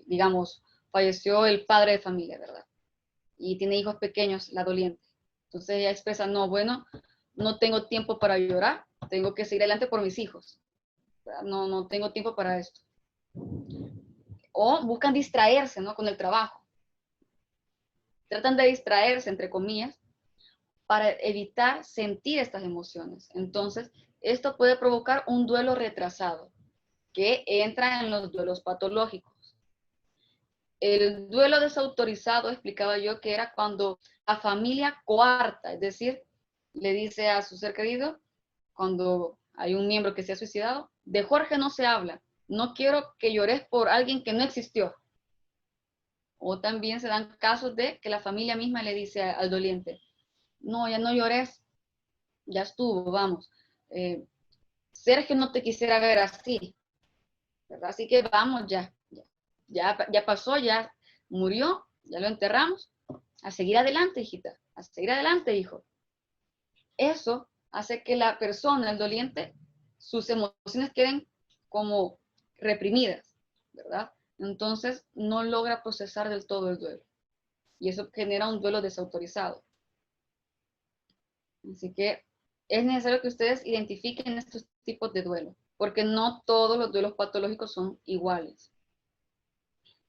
digamos, falleció el padre de familia, ¿verdad? Y tiene hijos pequeños, la doliente. Entonces ella expresa, no, bueno, no tengo tiempo para llorar, tengo que seguir adelante por mis hijos. No tengo tiempo para esto. O buscan distraerse, ¿no? Con el trabajo. Tratan de distraerse, entre comillas, para evitar sentir estas emociones. Entonces, esto puede provocar un duelo retrasado, que entra en los duelos patológicos. El duelo desautorizado, explicaba yo, que era cuando la familia coarta, es decir, le dice a su ser querido, cuando hay un miembro que se ha suicidado, de Jorge no se habla, no quiero que llores por alguien que no existió. O también se dan casos de que la familia misma le dice al doliente, no, ya no llores, ya estuvo, vamos. Sergio no te quisiera ver así, ¿verdad? Así que vamos ya pasó, ya murió, ya lo enterramos, a seguir adelante, hijita, a seguir adelante, hijo. Eso hace que la persona, el doliente, sus emociones queden como reprimidas, ¿verdad? Entonces no logra procesar del todo el duelo. Y eso genera un duelo desautorizado. Así que es necesario que ustedes identifiquen estos tipos de duelo, porque no todos los duelos patológicos son iguales.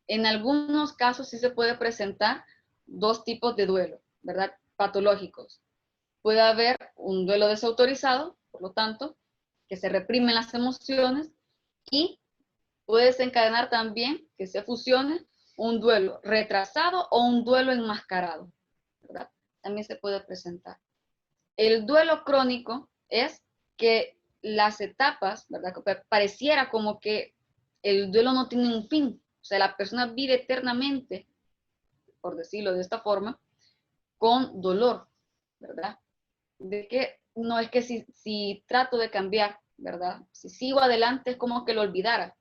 En algunos casos sí se puede presentar dos tipos de duelo, ¿verdad? Patológicos. Puede haber un duelo desautorizado, por lo tanto, que se reprimen las emociones y puede desencadenar también que se fusione un duelo retrasado o un duelo enmascarado, ¿verdad? también se puede presentar. El duelo crónico es que las etapas, ¿verdad? Pareciera como que el duelo no tiene un fin. O sea, la persona vive eternamente, por decirlo de esta forma, con dolor, ¿verdad? De que no es que si trato de cambiar, ¿verdad? Si sigo adelante es como que lo olvidara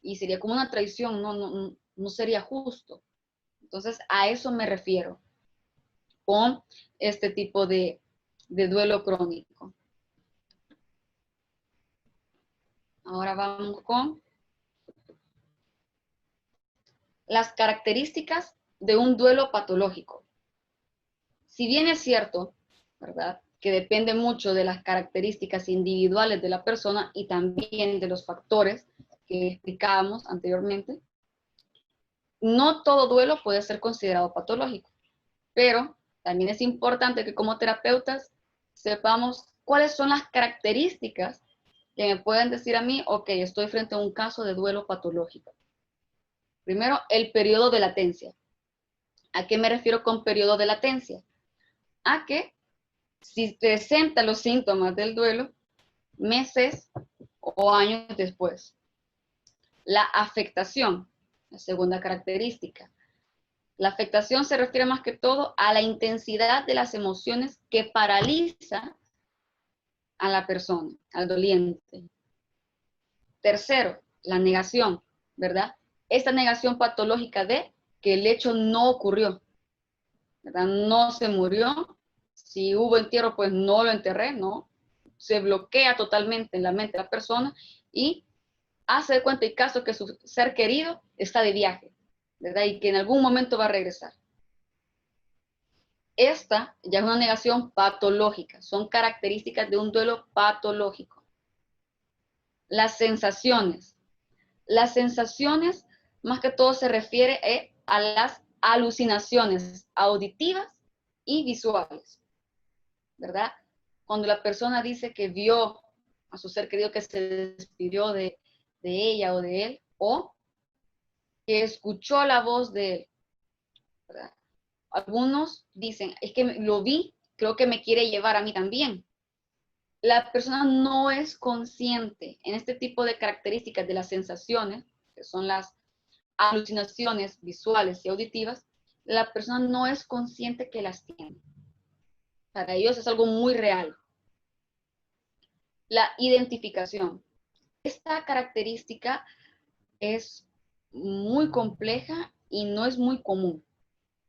y sería como una traición, no sería justo. Entonces, a eso me refiero con este tipo de duelo crónico. Ahora vamos con las características de un duelo patológico. Si bien es cierto, ¿verdad?, que depende mucho de las características individuales de la persona y también de los factores que explicábamos anteriormente, no todo duelo puede ser considerado patológico, pero también es importante que como terapeutas sepamos cuáles son las características que me pueden decir a mí, ok, estoy frente a un caso de duelo patológico. Primero, el periodo de latencia. ¿A qué me refiero con periodo de latencia? A que si presenta los síntomas del duelo meses o años después. La afectación, la segunda característica. La afectación se refiere más que todo a la intensidad de las emociones que paraliza a la persona, al doliente. Tercero, la negación, ¿verdad? Esta negación patológica de que el hecho no ocurrió, ¿verdad? No se murió. Si hubo entierro, pues no lo enterré, ¿no? Se bloquea totalmente en la mente de la persona y hace de cuenta y caso que su ser querido está de viaje, ¿verdad? Y que en algún momento va a regresar. Esta ya es una negación patológica, son características de un duelo patológico. Las sensaciones. Las sensaciones, más que todo, se refiere a las alucinaciones auditivas y visuales, ¿verdad? Cuando la persona dice que vio a su ser querido que se despidió de ella o de él, o que escuchó la voz de él, ¿verdad? Algunos dicen, es que lo vi, creo que me quiere llevar a mí también. La persona no es consciente en este tipo de características de las sensaciones, que son las alucinaciones visuales y auditivas, la persona no es consciente que las tiene. Para ellos es algo muy real. La identificación. Esta característica es muy compleja y no es muy común.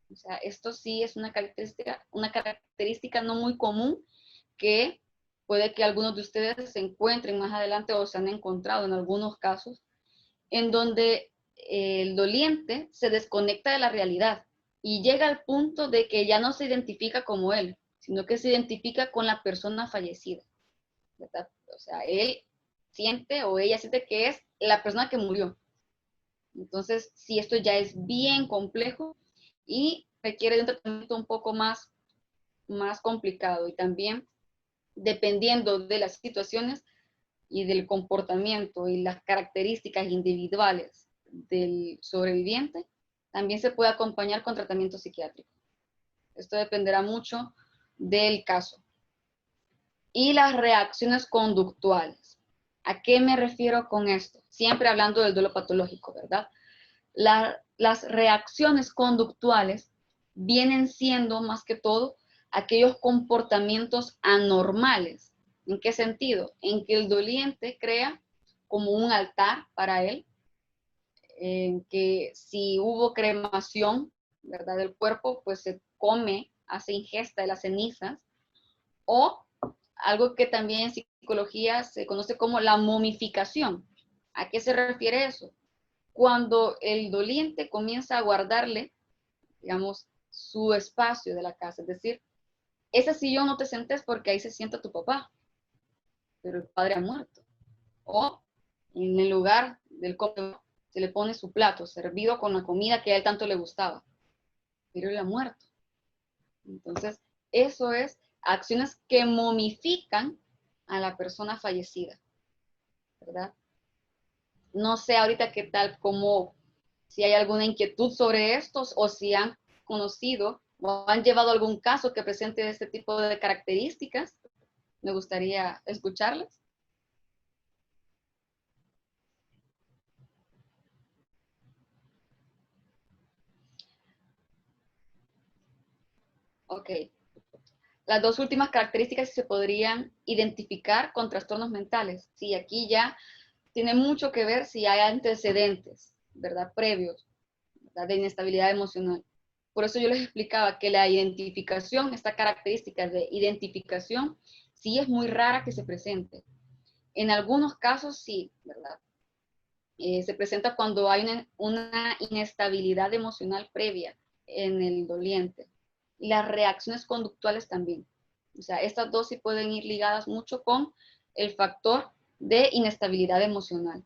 O sea, esto sí es una característica no muy común que puede que algunos de ustedes se encuentren más adelante o se han encontrado en algunos casos, en donde el doliente se desconecta de la realidad y llega al punto de que ya no se identifica como él, sino que se identifica con la persona fallecida, ¿verdad? O sea, él siente o ella siente que es la persona que murió. Entonces, sí, esto ya es bien complejo y requiere de un tratamiento un poco más complicado y también dependiendo de las situaciones y del comportamiento y las características individuales del sobreviviente, también se puede acompañar con tratamiento psiquiátrico. Esto dependerá mucho del caso. Y las reacciones conductuales. ¿A qué me refiero con esto? Siempre hablando del duelo patológico, ¿verdad? Las reacciones conductuales vienen siendo más que todo aquellos comportamientos anormales. ¿En qué sentido? En que el doliente crea como un altar para él, en que si hubo cremación, ¿verdad?, del cuerpo, pues se come, hace ingesta de las cenizas, o algo que también en psicología se conoce como la momificación. ¿A qué se refiere eso? Cuando el doliente comienza a guardarle, digamos, su espacio de la casa, es decir, ese sillón no te sentes porque ahí se sienta tu papá, pero el padre ha muerto. O en el lugar del comedor se le pone su plato servido con la comida que a él tanto le gustaba, pero él ha muerto. Entonces, eso es acciones que momifican a la persona fallecida, ¿verdad? No sé ahorita qué tal, como si hay alguna inquietud sobre estos o si han conocido ¿O han llevado algún caso que presente este tipo de características? Me gustaría escucharles. Ok. Las dos últimas características se podrían identificar con trastornos mentales. Sí, aquí ya tiene mucho que ver si hay antecedentes, ¿verdad? Previos, ¿verdad? De inestabilidad emocional. Por eso yo les explicaba que la identificación, esta característica de identificación, sí es muy rara que se presente. En algunos casos sí, ¿verdad? Se presenta cuando hay una inestabilidad emocional previa en el doliente. Y las reacciones conductuales también. O sea, estas dos sí pueden ir ligadas mucho con el factor de inestabilidad emocional.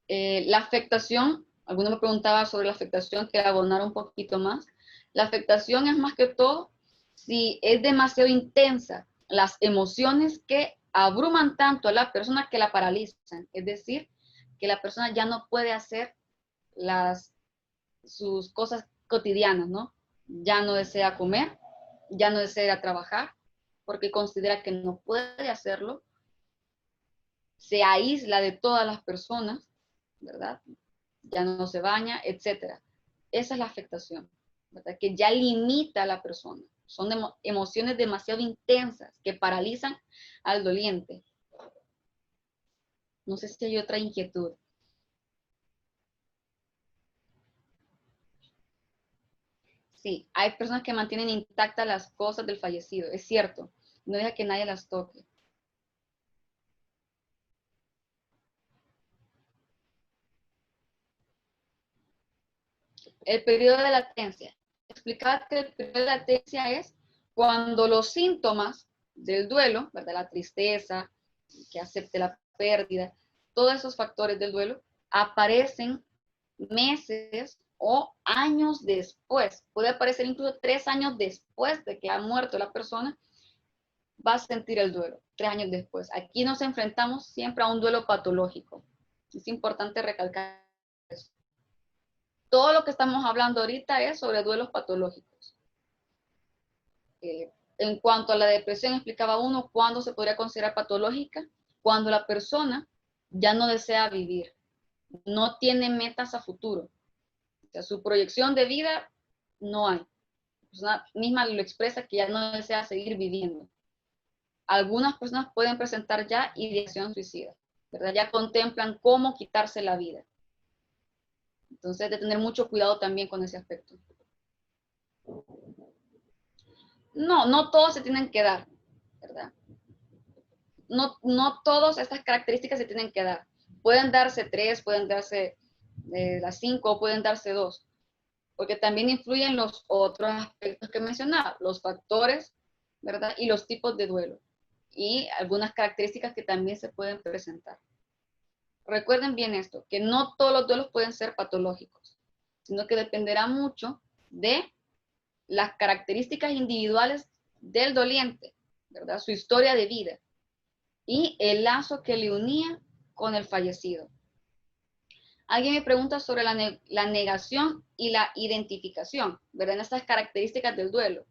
La afectación, alguno me preguntaba sobre la afectación, que abonar un poquito más. La afectación es más que todo si es demasiado intensa las emociones que abruman tanto a la persona que la paralizan. Es decir, que la persona ya no puede hacer sus cosas cotidianas, ¿no? Ya no desea comer, ya no desea ir a trabajar, porque considera que no puede hacerlo, se aísla de todas las personas, ¿verdad? Ya no se baña, etcétera. Esa es la afectación, ¿verdad? Que ya limita a la persona. Son emociones demasiado intensas que paralizan al doliente. No sé si hay otra inquietud. Sí, hay personas que mantienen intactas las cosas del fallecido, es cierto. No deja que nadie las toque. El periodo de latencia. Explicaba que el periodo de latencia es cuando los síntomas del duelo, ¿verdad? La tristeza, que acepte la pérdida, todos esos factores del duelo aparecen meses o años después. Puede aparecer incluso 3 años después de que ha muerto la persona, va a sentir el duelo, 3 años después. Aquí nos enfrentamos siempre a un duelo patológico. Es importante recalcar eso. Todo lo que estamos hablando ahorita es sobre duelos patológicos. En cuanto a la depresión, explicaba uno cuándo se podría considerar patológica, cuando la persona ya no desea vivir, no tiene metas a futuro. O sea, su proyección de vida no hay. La persona misma lo expresa que ya no desea seguir viviendo. Algunas personas pueden presentar ya ideación suicida, ¿verdad? Ya contemplan cómo quitarse la vida. Entonces, de tener mucho cuidado también con ese aspecto. No, no todos se tienen que dar, ¿verdad? No todas estas características se tienen que dar. Pueden darse 3, pueden darse las 5, pueden darse 2, porque también influyen los otros aspectos que mencionaba, los factores, ¿verdad? Y los tipos de duelo. Y algunas características que también se pueden presentar. Recuerden bien esto, que no todos los duelos pueden ser patológicos, sino que dependerá mucho de las características individuales del doliente, ¿verdad? Su historia de vida y el lazo que le unía con el fallecido. Alguien me pregunta sobre la negación y la identificación, ¿verdad? En estas características del duelo.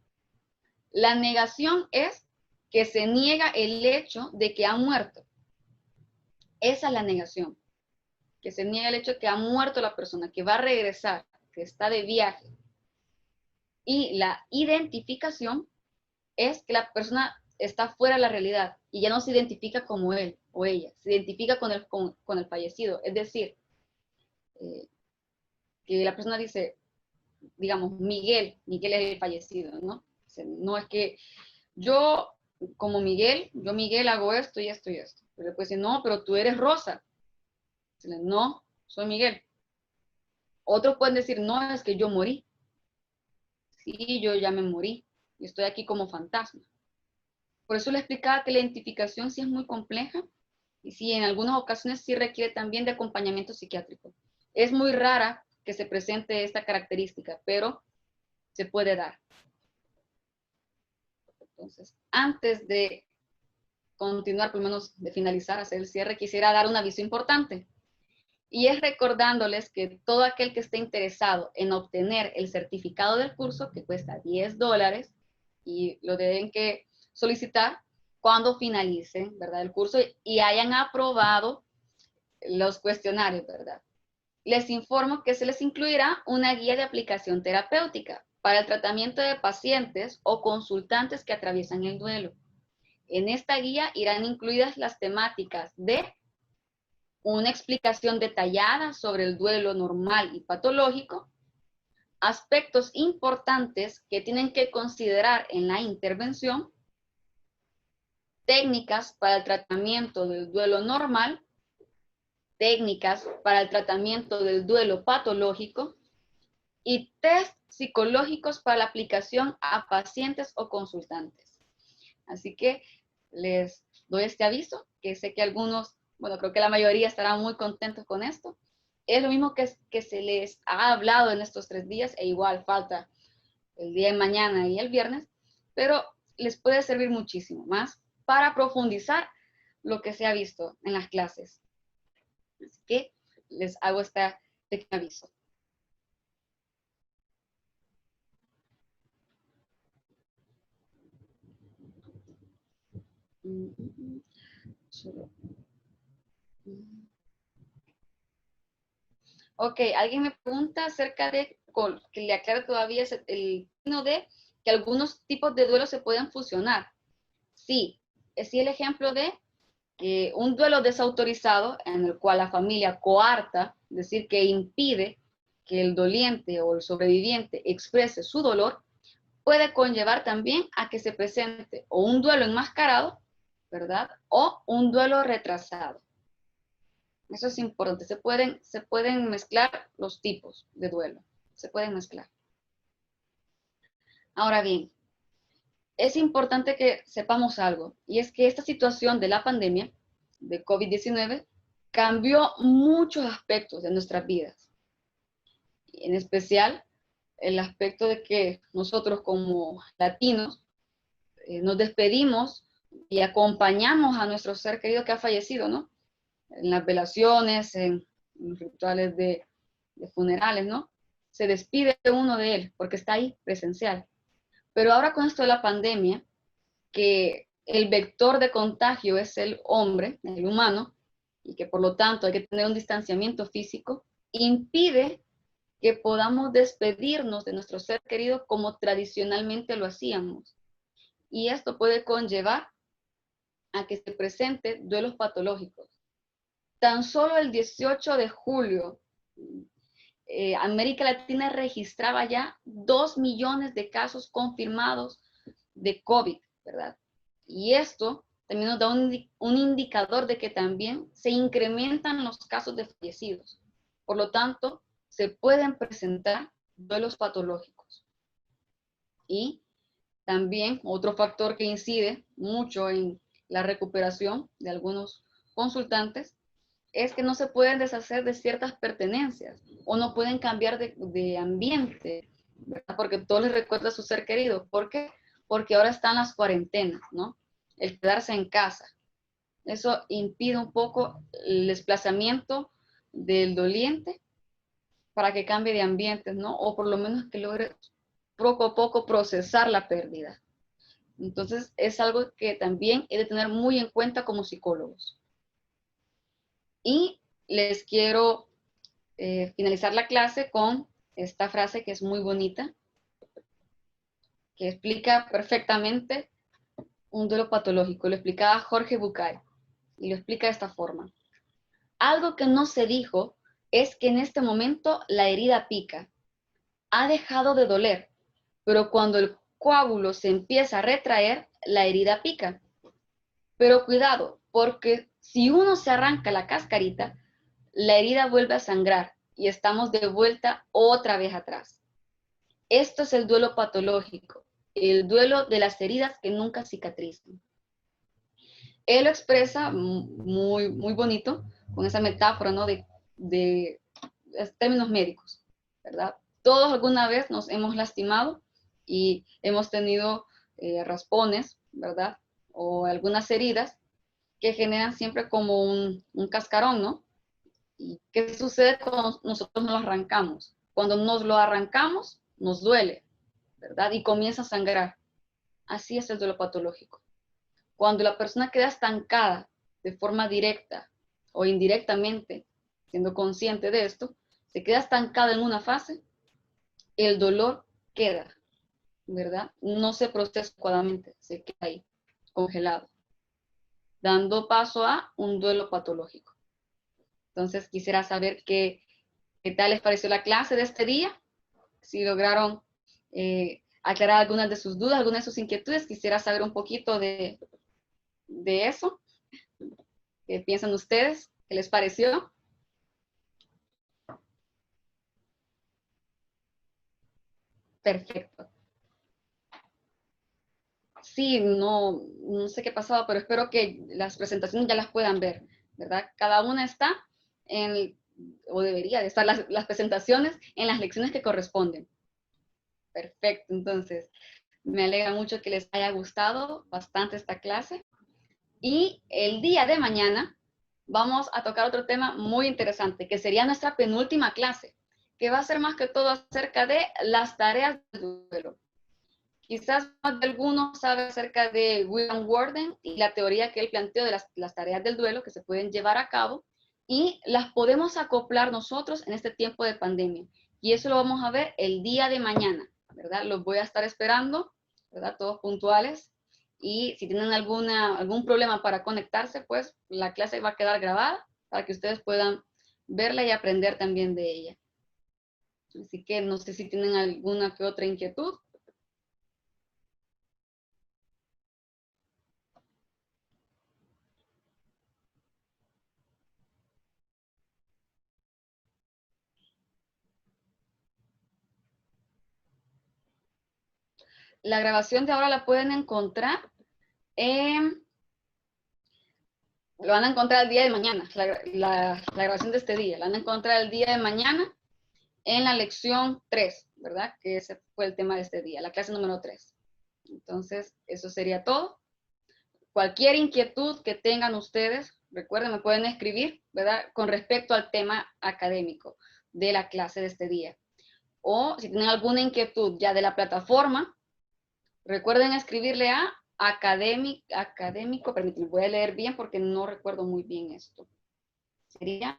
La negación es que se niega el hecho de que ha muerto. Esa es la negación, que se niega el hecho de que ha muerto la persona, que va a regresar, que está de viaje. Y la identificación es que la persona está fuera de la realidad y ya no se identifica como él o ella, se identifica con el fallecido. Es decir, eh, que la persona dice, digamos, Miguel es el fallecido, ¿no? No es que yo, como Miguel, yo Miguel hago esto y esto y esto. Pero después dice, no, pero tú eres Rosa. No, soy Miguel. Otros pueden decir, no, es que yo morí. Sí, yo ya me morí y estoy aquí como fantasma. Por eso le explicaba que la identificación sí es muy compleja y sí, en algunas ocasiones sí requiere también de acompañamiento psiquiátrico. Es muy rara que se presente esta característica, pero se puede dar. Entonces, antes de continuar, por lo menos de finalizar, hacer el cierre, quisiera dar un aviso importante. Y es recordándoles que todo aquel que esté interesado en obtener el certificado del curso, que cuesta $10, y lo deben que solicitar cuando finalicen, ¿verdad? El curso y hayan aprobado los cuestionarios, ¿verdad? Les informo que se les incluirá una guía de aplicación terapéutica para el tratamiento de pacientes o consultantes que atraviesan el duelo. En esta guía irán incluidas las temáticas de una explicación detallada sobre el duelo normal y patológico, aspectos importantes que tienen que considerar en la intervención, técnicas para el tratamiento del duelo normal, técnicas para el tratamiento del duelo patológico y test psicológicos para la aplicación a pacientes o consultantes. Así que les doy este aviso, que sé que algunos, bueno, creo que la mayoría estarán muy contentos con esto. Es lo mismo que se les ha hablado en estos 3 días, e igual falta el día de mañana y el viernes, pero les puede servir muchísimo más para profundizar lo que se ha visto en las clases. Así que les hago este pequeño aviso. Ok, alguien me pregunta acerca de, que le aclaro todavía el signo de que algunos tipos de duelo se pueden fusionar. Sí, es el ejemplo de que un duelo desautorizado en el cual la familia coarta, es decir, que impide que el doliente o el sobreviviente exprese su dolor, puede conllevar también a que se presente o un duelo enmascarado, ¿verdad? O un duelo retrasado. Eso es importante. Se pueden mezclar los tipos de duelo. Se pueden mezclar. Ahora bien, es importante que sepamos algo, y es que esta situación de la pandemia de COVID-19 cambió muchos aspectos de nuestras vidas. En especial, el aspecto de que nosotros como latinos nos despedimos y acompañamos a nuestro ser querido que ha fallecido, ¿no? En las velaciones, en los rituales de funerales, ¿no? Se despide uno de él porque está ahí presencial. Pero ahora con esto de la pandemia, que el vector de contagio es el hombre, el humano, y que por lo tanto hay que tener un distanciamiento físico, impide que podamos despedirnos de nuestro ser querido como tradicionalmente lo hacíamos. Y esto puede conllevar a que se presente duelos patológicos. Tan solo el 18 de julio, América Latina registraba ya 2 millones de casos confirmados de COVID, ¿verdad? Y esto también nos da un indicador de que también se incrementan los casos de fallecidos. Por lo tanto, se pueden presentar duelos patológicos. Y también otro factor que incide mucho en la recuperación de algunos consultantes es que no se pueden deshacer de ciertas pertenencias o no pueden cambiar de ambiente, ¿verdad? Porque todo les recuerda a su ser querido. ¿Por qué? Porque ahora están las cuarentenas, ¿no? El quedarse en casa. Eso impide un poco el desplazamiento del doliente para que cambie de ambientes, ¿no? O por lo menos que logre poco a poco procesar la pérdida. Entonces, es algo que también he de tener muy en cuenta como psicólogos. Y les quiero finalizar la clase con esta frase que es muy bonita, que explica perfectamente un duelo patológico. Lo explicaba Jorge Bucay y lo explica de esta forma. Algo que no se dijo es que en este momento la herida pica. Ha dejado de doler, pero cuando el coágulo se empieza a retraer, la herida pica. Pero cuidado, porque si uno se arranca la cascarita, la herida vuelve a sangrar y estamos de vuelta otra vez atrás. Esto es el duelo patológico, el duelo de las heridas que nunca cicatrizan. Él lo expresa muy, muy bonito con esa metáfora, ¿no? de términos médicos, ¿verdad? Todos alguna vez nos hemos lastimado y hemos tenido raspones, ¿verdad? O algunas heridas que generan siempre como un cascarón, ¿no? ¿Y qué sucede cuando nosotros nos lo arrancamos? Cuando nos lo arrancamos, nos duele, ¿verdad? Y comienza a sangrar. Así es el duelo patológico. Cuando la persona queda estancada de forma directa o indirectamente, siendo consciente de esto, se queda estancada en una fase, el dolor queda, ¿verdad? No se procesa adecuadamente, se queda ahí, congelado, dando paso a un duelo patológico. Entonces quisiera saber qué tal les pareció la clase de este día, si lograron aclarar algunas de sus dudas, algunas de sus inquietudes. Quisiera saber un poquito de eso. ¿Qué piensan ustedes? ¿Qué les pareció? Perfecto. Sí, no sé qué pasaba, pero espero que las presentaciones ya las puedan ver, ¿verdad? Cada una está en, o debería de estar las presentaciones en las lecciones que corresponden. Perfecto, entonces me alegra mucho que les haya gustado bastante esta clase. Y el día de mañana vamos a tocar otro tema muy interesante, que sería nuestra penúltima clase, que va a ser más que todo acerca de las tareas del duelo. Quizás más de alguno sabe acerca de William Worden y la teoría que él planteó de las tareas del duelo que se pueden llevar a cabo y las podemos acoplar nosotros en este tiempo de pandemia. Y eso lo vamos a ver el día de mañana, ¿verdad? Los voy a estar esperando, ¿verdad? Todos puntuales. Y si tienen algún problema para conectarse, pues la clase va a quedar grabada para que ustedes puedan verla y aprender también de ella. Así que no sé si tienen alguna que otra inquietud. La grabación de ahora la pueden encontrar, lo van a encontrar el día de mañana, la grabación de este día, la van a encontrar el día de mañana en la lección 3, ¿verdad? Que ese fue el tema de este día, la clase número 3. Entonces, eso sería todo. Cualquier inquietud que tengan ustedes, recuerden, me pueden escribir, ¿verdad? Con respecto al tema académico de la clase de este día. O si tienen alguna inquietud ya de la plataforma, recuerden escribirle a académico, permítanme, voy a leer bien porque no recuerdo muy bien esto. Sería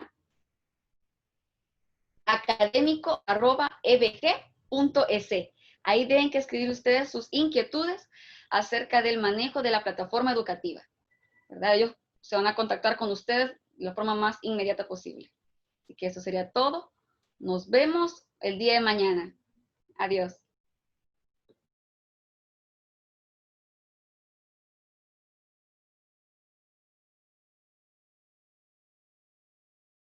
académico@ebg.es. Ahí deben que escribir ustedes sus inquietudes acerca del manejo de la plataforma educativa, ¿verdad? Ellos se van a contactar con ustedes de la forma más inmediata posible. Así que eso sería todo. Nos vemos el día de mañana. Adiós.